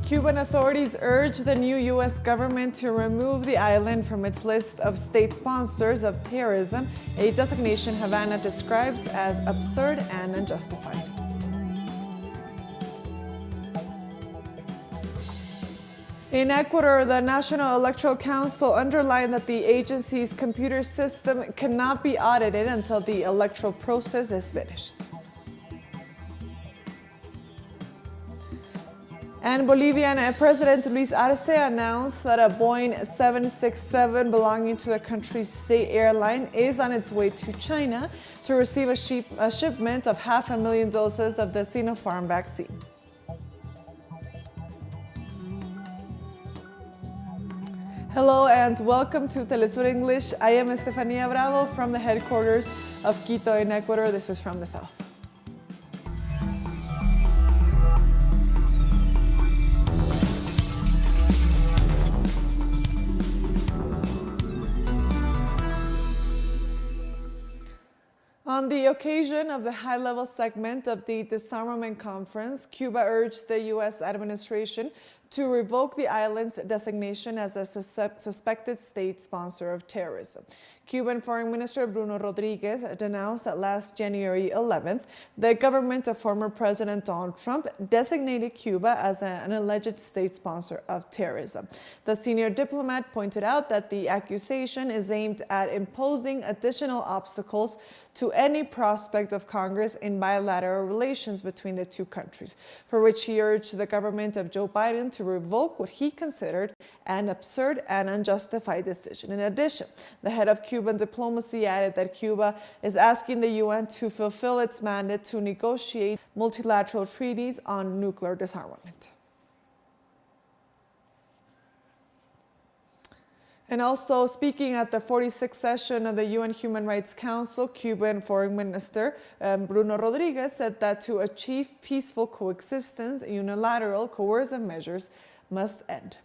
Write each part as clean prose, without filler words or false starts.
Cuban authorities urge the new U.S. government to remove the island from its list of state sponsors of terrorism, a designation Havana describes as absurd and unjustified. In Ecuador, the National Electoral Council underlined that the agency's computer system cannot be audited until the electoral process is finished. And Bolivian President Luiz announced that a Boeing 767 belonging to the country's state airline is on its way to China to receive a shipment of 500,000 doses of the Sinopharm vaccine. Hello and welcome to TeleSUR English. I am Estefania Bravo from the headquarters of Quito in Ecuador. This is from the south. On the occasion of the high-level segment of the disarmament conference, Cuba urged the U.S. administration to revoke the island's designation as a suspected state sponsor of terrorism. Cuban Foreign Minister Bruno Rodrguez denounced that last January 11th, the government of former President Donald Trump designated Cuba as an alleged state sponsor of terrorism. The senior diplomat pointed out that the accusation is aimed at imposing additional obstacles to any prospect of Congress in bilateral relations between the two countries, for which he urged the government of Joe Biden to revoke what he considered an absurd and unjustified decision. In addition, the head of Cuban diplomacy added that Cuba is asking the UN to fulfill its mandate to negotiate multilateral treaties on nuclear disarmament. And also, speaking at the 46th session of the UN Human Rights Council, Cuban Foreign Minister Bruno Rodrguez said that to achieve peaceful coexistence, unilateral coercive measures must end.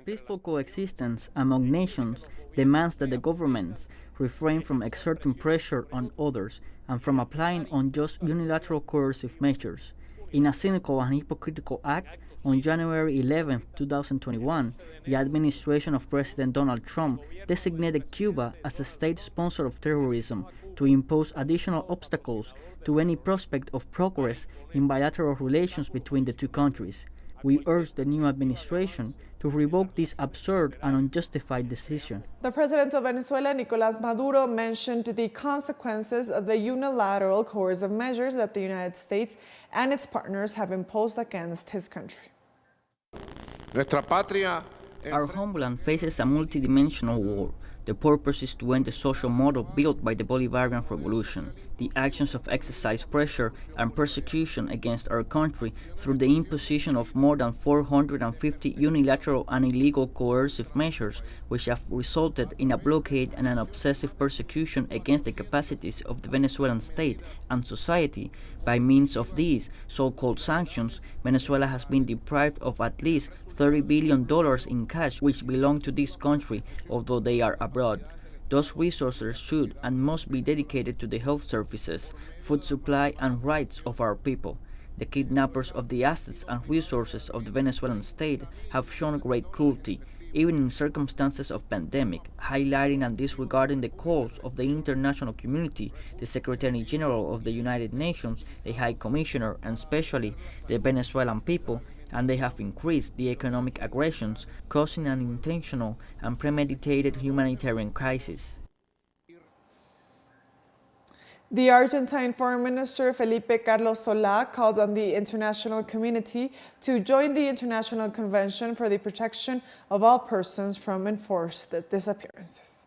Peaceful coexistence among nations demands that the governments refrain from exerting pressure on others and from applying unjust unilateral coercive measures. In a cynical and hypocritical act, on January 11, 2021, the administration of President Donald Trump designated Cuba as a state sponsor of terrorism to impose additional obstacles to any prospect of progress in bilateral relations between the two countries. We urge the new administration to revoke this absurd and unjustified decision. The president of Venezuela, Nicolas Maduro, mentioned the consequences of the unilateral coercive measures that the United States and its partners have imposed against his country. Our homeland faces a multidimensional war. The purpose is to end the social model built by the Bolivarian Revolution. The actions of exercise pressure and persecution against our country through the imposition of more than 450 unilateral and illegal coercive measures, which have resulted in a blockade and an obsessive persecution against the capacities of the Venezuelan state and society. By means of these so-called sanctions, Venezuela has been deprived of at least $30 billion in cash which belong to this country, although they are abroad. Those resources should and must be dedicated to the health services, food supply and rights of our people. The kidnappers of the assets and resources of the Venezuelan state have shown great cruelty, even in circumstances of pandemic, highlighting and disregarding the calls of the international community, the Secretary General of the United Nations, the High Commissioner, and especially the Venezuelan people, and they have increased the economic aggressions, causing an intentional and premeditated humanitarian crisis. The Argentine Foreign Minister Felipe Sola called on the international community to join the International Convention for the Protection of All Persons from Enforced Disappearances.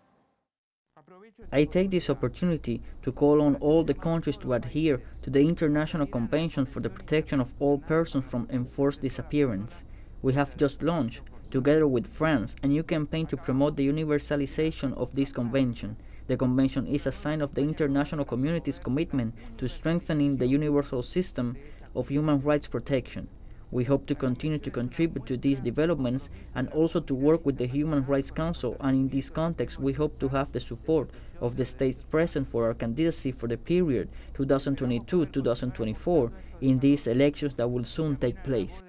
I take this opportunity to call on all the countries to adhere to the International Convention for the Protection of All Persons from Enforced Disappearance. We have just launched, together with France, a new campaign to promote the universalization of this convention. The convention is a sign of the international community's commitment to strengthening the universal system of human rights protection. We hope to continue to contribute to these developments and also to work with the Human Rights Council, and in this context we hope to have the support of the states present for our candidacy for the period 2022-2024 in these elections that will soon take place.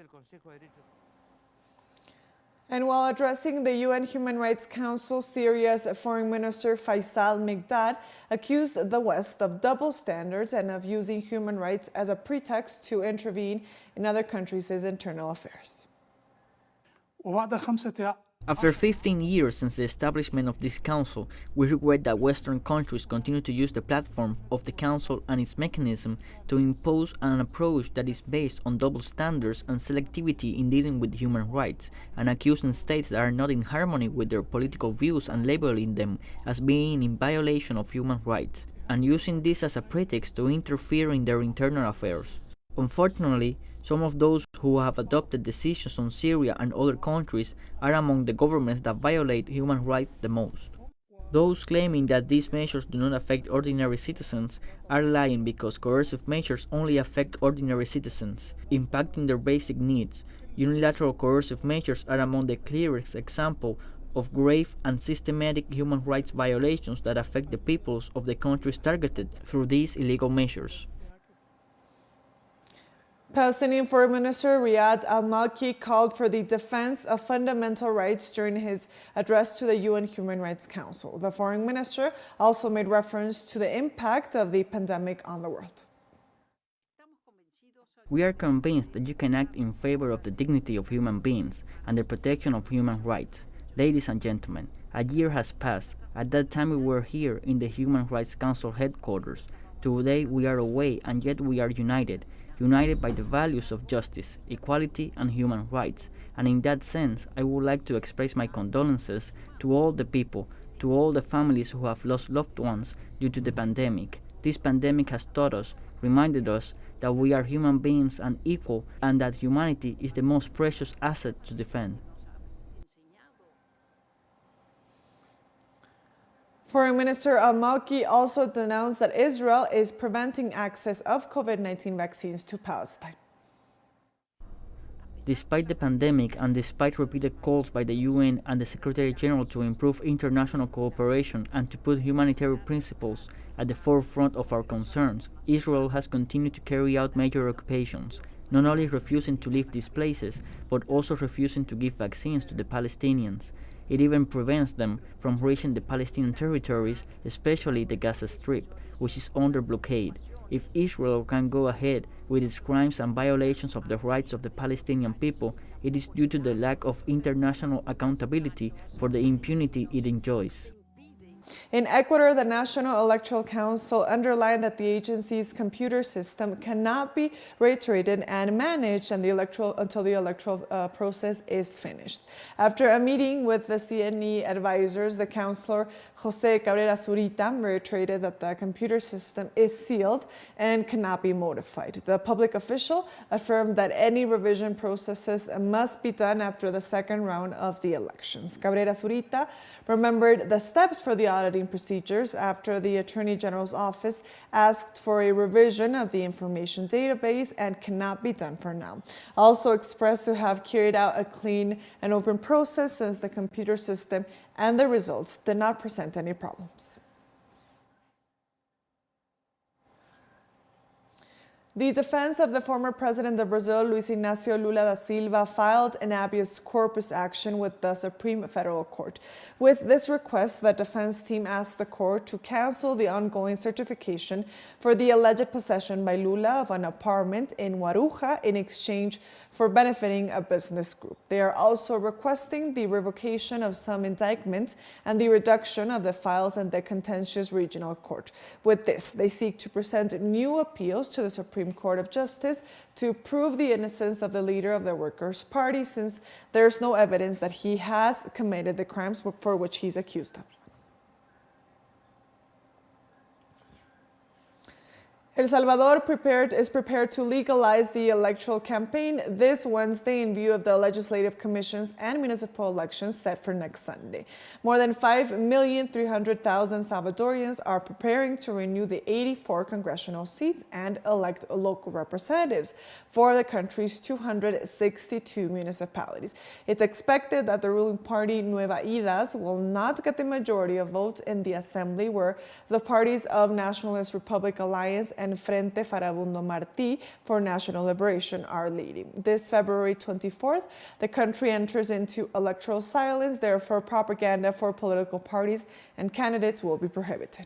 And while addressing the UN Human Rights Council, Syria's Foreign Minister Mouad accused the West of double standards and of using human rights as a pretext to intervene in other countries' internal affairs. After 15 years since the establishment of this council, we regret that Western countries continue to use the platform of the council and its mechanism to impose an approach that is based on double standards and selectivity in dealing with human rights, and accusing states that are not in harmony with their political views and labeling them as being in violation of human rights, and using this as a pretext to interfere in their internal affairs. Unfortunately, some of those who have adopted decisions on Syria and other countries are among the governments that violate human rights the most. Those claiming that these measures do not affect ordinary citizens are lying, because coercive measures only affect ordinary citizens, impacting their basic needs. Unilateral coercive measures are among the clearest example of grave and systematic human rights violations that affect the peoples of the countries targeted through these illegal measures. Palestinian Foreign Minister Riyad al-Malki called for the defense of fundamental rights during his address to the UN Human Rights Council. The foreign minister also made reference to the impact of the pandemic on the world. We are convinced that you can act in favor of the dignity of human beings and the protection of human rights. Ladies and gentlemen, a year has passed. At that time we were here in the Human Rights Council headquarters. Today we are away, and yet we are united by the values of justice, equality, and human rights. And in that sense, I would like to express my condolences to all the people, to all the families who have lost loved ones due to the pandemic. This pandemic has taught us, reminded us, that we are human beings and equal, and that humanity is the most precious asset to defend. Foreign Minister al-Malki also denounced that Israel is preventing access of COVID-19 vaccines to Palestine. Despite the pandemic and despite repeated calls by the UN and the Secretary General to improve international cooperation and to put humanitarian principles at the forefront of our concerns, Israel has continued to carry out major occupations, not only refusing to leave these places, but also refusing to give vaccines to the Palestinians. It even prevents them from reaching the Palestinian territories, especially the Gaza Strip, which is under blockade. If Israel can go ahead with its crimes and violations of the rights of the Palestinian people, it is due to the lack of international accountability for the impunity it enjoys. In Ecuador, the National Electoral Council underlined that the agency's computer system cannot be reiterated and managed until the electoral process is finished. After a meeting with the CNE advisors, the councillor José Cabrera Zurita reiterated that the computer system is sealed and cannot be modified. The public official affirmed that any revision processes must be done after the second round of the elections. Cabrera Zurita remembered the steps for the auditing procedures after the Attorney General's office asked for a revision of the information database and cannot be done for now. Also expressed to have carried out a clean and open process since the computer system and the results did not present any problems. The defense of the former president of Brazil, Luiz Inácio Lula da Silva, filed an habeas corpus action with the Supreme Federal Court. With this request, the defense team asked the court to cancel the ongoing certification for the alleged possession by Lula of an apartment in Guarujá in exchange for benefiting a business group. They are also requesting the revocation of some indictments and the reduction of the files in the contentious regional court. With this, they seek to present new appeals to the Supreme Court of Justice to prove the innocence of the leader of the Workers' Party, since there is no evidence that he has committed the crimes for which he is accused of. El Salvador is prepared to legalize the electoral campaign this Wednesday in view of the legislative commissions and municipal elections set for next Sunday. More than 5,300,000 Salvadorians are preparing to renew the 84 congressional seats and elect local representatives for the country's 262 municipalities. It's expected that the ruling party Nueva Idas will not get the majority of votes in the assembly, where the parties of Nationalist Republic Alliance and Frente Farabundo Martí for National Liberation are leading. This February 24th, the country enters into electoral silence. Therefore, propaganda for political parties and candidates will be prohibited.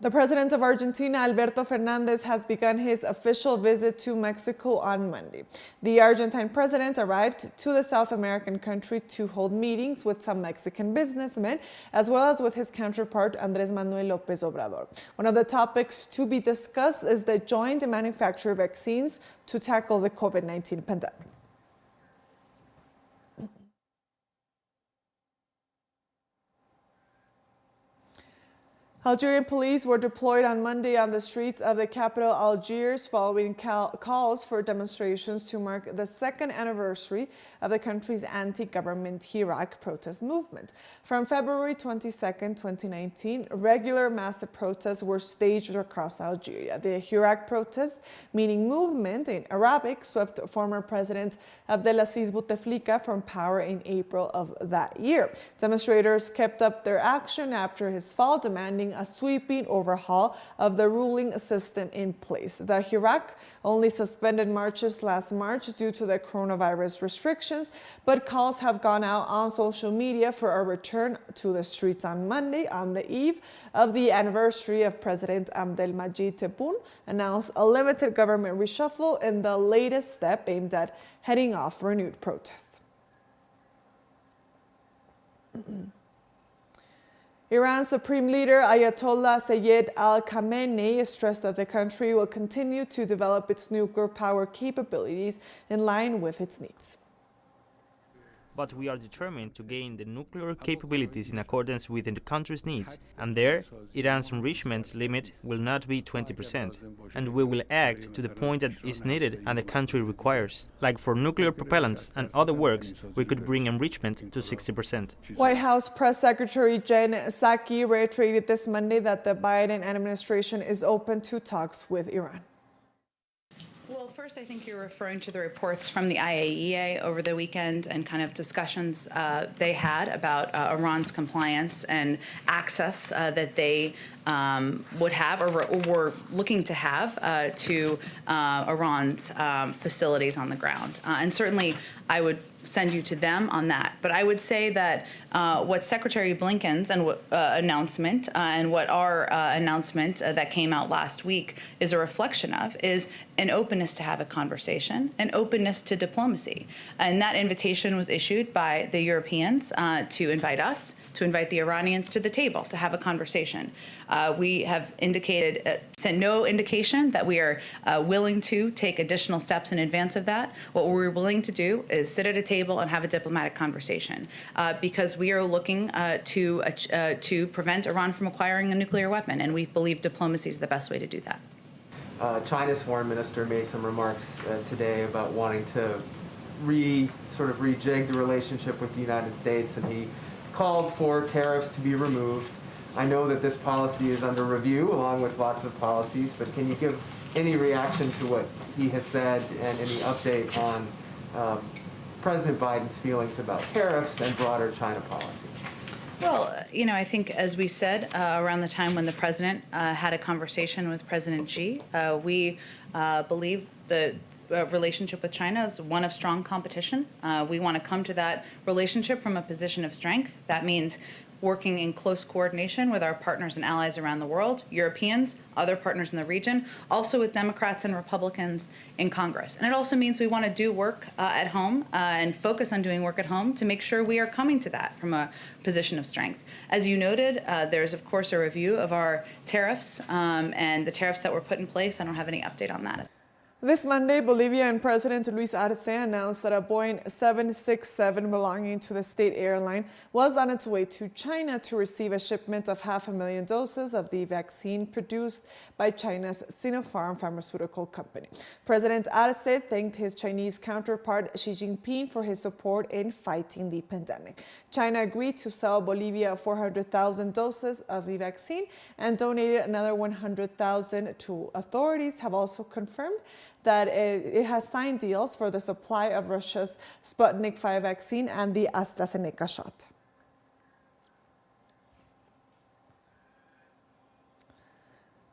The president of Argentina, Alberto Fernández, has begun his official visit to Mexico on Monday. The Argentine president arrived to the South American country to hold meetings with some Mexican businessmen, as well as with his counterpart, Andrés Manuel López Obrador. One of the topics to be discussed is the joint manufacture of vaccines to tackle the COVID-19 pandemic. Algerian police were deployed on Monday on the streets of the capital Algiers following calls for demonstrations to mark the second anniversary of the country's anti-government Hirak protest movement. From February 22, 2019, regular massive protests were staged across Algeria. The Hirak protest, meaning movement in Arabic, swept former President Abdelaziz Bouteflika from power in April of that year. Demonstrators kept up their action after his fall, demanding a sweeping overhaul of the ruling system in place. The Hirak only suspended marches last March due to the coronavirus restrictions, but calls have gone out on social media for a return to the streets on Monday, on the eve of the anniversary of President Abdelmadjid Tebboune announced a limited government reshuffle in the latest step aimed at heading off renewed protests. Iran's supreme leader Ayatollah Sayyid al-Khamenei stressed that the country will continue to develop its nuclear power capabilities in line with its needs. But we are determined to gain the nuclear capabilities in accordance with the country's needs, and there, Iran's enrichment limit will not be 20%, and we will act to the point that is needed and the country requires. Like for nuclear propellants and other works, we could bring enrichment to 60%. White House Press Secretary Jen Psaki reiterated this Monday that the Biden administration is open to talks with Iran. Well, first, I think you're referring to the reports from the IAEA over the weekend and kind of discussions they had about Iran's compliance and access that they would have or were looking to have to Iran's facilities on the ground. And certainly, I would send you to them on that. But I would say that what Secretary Blinken's announcement and what our announcement that came out last week is a reflection of is an openness to have a conversation, an openness to diplomacy. And that invitation was issued by the Europeans to invite us, to invite the Iranians to the table to have a conversation. We have indicated, sent no indication that we are willing to take additional steps in advance of that. What we're willing to do is sit at a table and have a diplomatic conversation because we are looking to prevent Iran from acquiring a nuclear weapon, and we believe diplomacy is the best way to do that. China's foreign minister made some remarks today about wanting to sort of rejig the relationship with the United States, and he called for tariffs to be removed. I know that this policy is under review along with lots of policies, but can you give any reaction to what he has said and any update on President Biden's feelings about tariffs and broader China policy? Well, you know, I think as we said around the time when the president had a conversation with President Xi, we believe the relationship with China is one of strong competition. We want to come to that relationship from a position of strength. That means working in close coordination with our partners and allies around the world, Europeans, other partners in the region, also with Democrats and Republicans in Congress. And it also means we want to do work at home and focus on doing work at home to make sure we are coming to that from a position of strength. As you noted, there's, of course, a review of our tariffs and the tariffs that were put in place. I don't have any update on that. This Monday, Bolivian President Luiz announced that a Boeing 767 belonging to the state airline was on its way to China to receive a shipment of 500,000 doses of the vaccine produced by China's Sinopharm pharmaceutical company. President Arce thanked his Chinese counterpart Xi Jinping for his support in fighting the pandemic. China agreed to sell Bolivia 400,000 doses of the vaccine and donated another 100,000 to authorities have also confirmed that it has signed deals for the supply of Russia's Sputnik V vaccine and the AstraZeneca shot.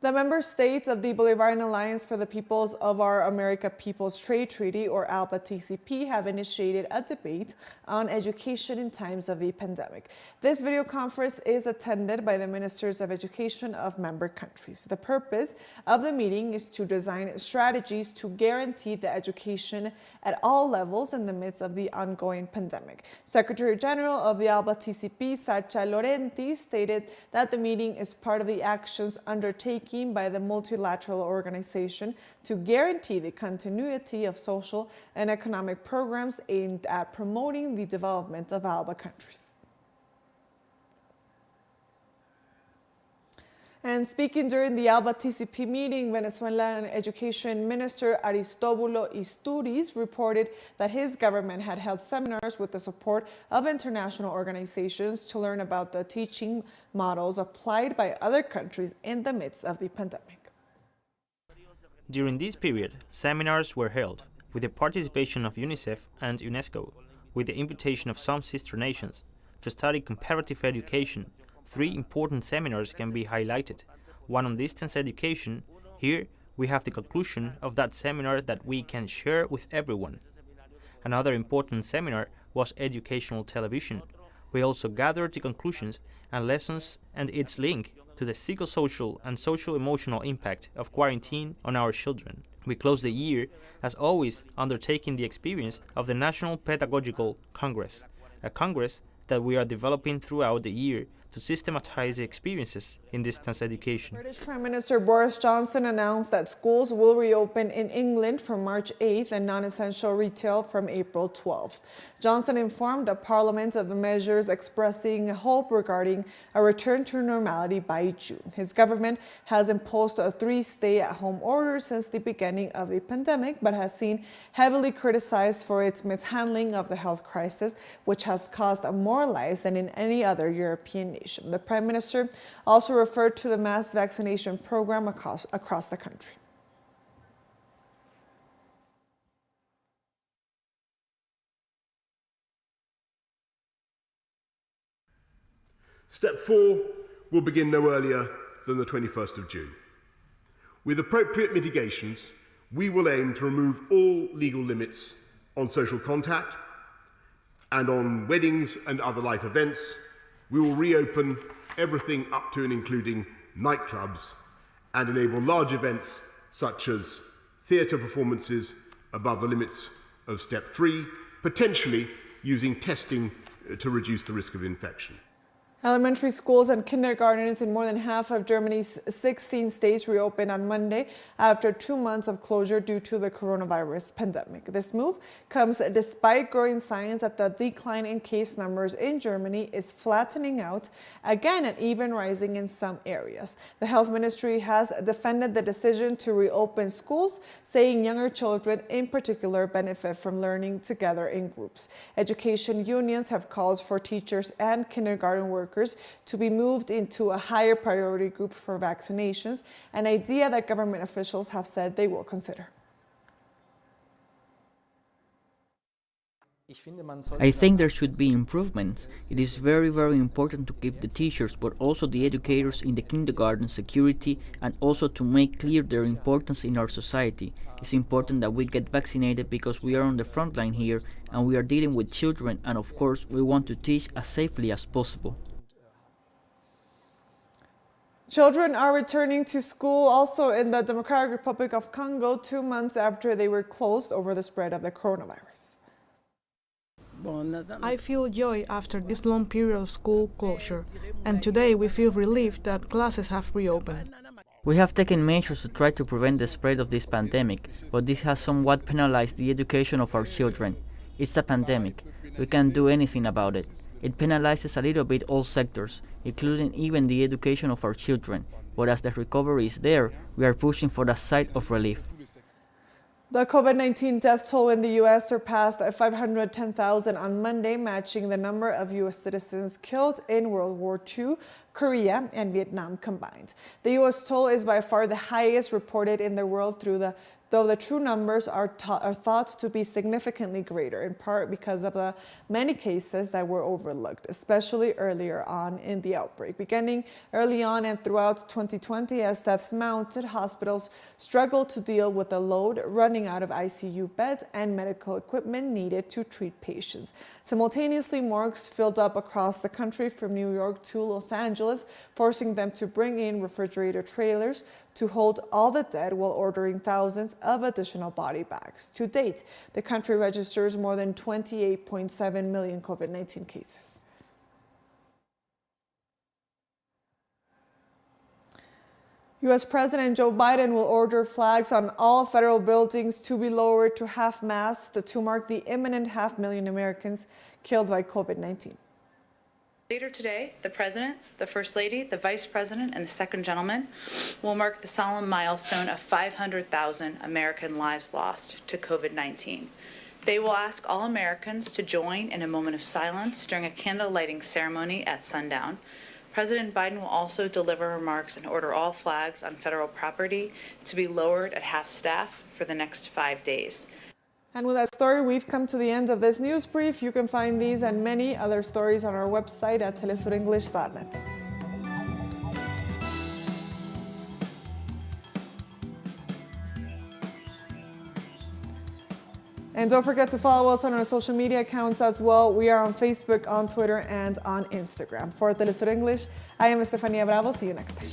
The member states of the Bolivarian Alliance for the Peoples of Our America Peoples Trade Treaty, or ALBA TCP, have initiated a debate on education in times of the pandemic. This video conference is attended by the ministers of education of member countries. The purpose of the meeting is to design strategies to guarantee the education at all levels in the midst of the ongoing pandemic. Secretary General of the ALBA TCP, Sacha Laurenti, stated that the meeting is part of the actions undertaken by the multilateral organization to guarantee the continuity of social and economic programs aimed at promoting the development of ALBA countries. And speaking during the ALBA TCP meeting, Venezuelan Education Minister Aristóbulo Isturiz reported that his government had held seminars with the support of international organizations to learn about the teaching models applied by other countries in the midst of the pandemic. During this period, seminars were held with the participation of UNICEF and UNESCO, with the invitation of some sister nations to study comparative education. 3 important seminars can be highlighted. One on distance education. Here we have the conclusion of that seminar that we can share with everyone. Another important seminar was educational television. We also gathered the conclusions and lessons and its link to the psychosocial and social-emotional impact of quarantine on our children. We closed the year, as always, undertaking the experience of the National Pedagogical Congress, a congress that we are developing throughout the year to systematize the experiences in distance education. British Prime Minister Boris Johnson announced that schools will reopen in England from March 8th and non-essential retail from April 12th. Johnson informed the Parliament of the measures, expressing hope regarding a return to normality by June. His government has imposed a 3 stay-at-home order since the beginning of the pandemic, but has seen heavily criticized for its mishandling of the health crisis, which has caused more lives than in any other European nation. The Prime Minister also referred to the mass vaccination program across the country. Step 4 will begin no earlier than the 21st of June. With appropriate mitigations, we will aim to remove all legal limits on social contact, and on weddings and other life events, we will reopen everything up to and including nightclubs and enable large events such as theatre performances above the limits of Step 3, potentially using testing to reduce the risk of infection. Elementary schools and kindergartens in more than half of Germany's 16 states reopened on Monday after 2 months of closure due to the coronavirus pandemic. This move comes despite growing signs that the decline in case numbers in Germany is flattening out again and even rising in some areas. The health ministry has defended the decision to reopen schools, saying younger children in particular benefit from learning together in groups. Education unions have called for teachers and kindergarten workers to be moved into a higher priority group for vaccinations, an idea that government officials have said they will consider. I think there should be improvements. It is very, very important to give the teachers, but also the educators in the kindergarten security, and also to make clear their importance in our society. It's important that we get vaccinated because we are on the front line here and we are dealing with children, and of course we want to teach as safely as possible. Children are returning to school also in the Democratic Republic of Congo 2 months after they were closed over the spread of the coronavirus. I feel joy after this long period of school closure, and today we feel relieved that classes have reopened. We have taken measures to try to prevent the spread of this pandemic, but this has somewhat penalized the education of our children. It's a pandemic. We can't do anything about it. It penalizes a little bit all sectors, including even the education of our children. But as the recovery is there, we are pushing for the side of relief. The COVID-19 death toll in the U.S. surpassed 510,000 on Monday, matching the number of U.S. citizens killed in World War II, Korea, and Vietnam combined. The U.S. toll is by far the highest reported in the world, though the true numbers are thought to be significantly greater, in part because of the many cases that were overlooked, especially earlier on in the outbreak. Beginning early on and throughout 2020, as deaths mounted, hospitals struggled to deal with the load, running out of ICU beds and medical equipment needed to treat patients. Simultaneously, morgues filled up across the country from New York to Los Angeles, forcing them to bring in refrigerator trailers to hold all the dead while ordering thousands of additional body bags. To date, the country registers more than 28.7 million COVID-19 cases. U.S. President Joe Biden will order flags on all federal buildings to be lowered to half-mast to mark the imminent 500,000 Americans killed by COVID-19. Later today, the President, the First Lady, the Vice President, and the Second Gentleman will mark the solemn milestone of 500,000 American lives lost to COVID-19. They will ask all Americans to join in a moment of silence during a candle lighting ceremony at sundown. President Biden will also deliver remarks and order all flags on federal property to be lowered at half-staff for the next 5 days. And with that story, we've come to the end of this news brief. You can find these and many other stories on our website at telesurenglish.net. And don't forget to follow us on our social media accounts as well. We are on Facebook, on Twitter, and on Instagram. For TeleSUR English, I am Estefania Bravo. See you next time.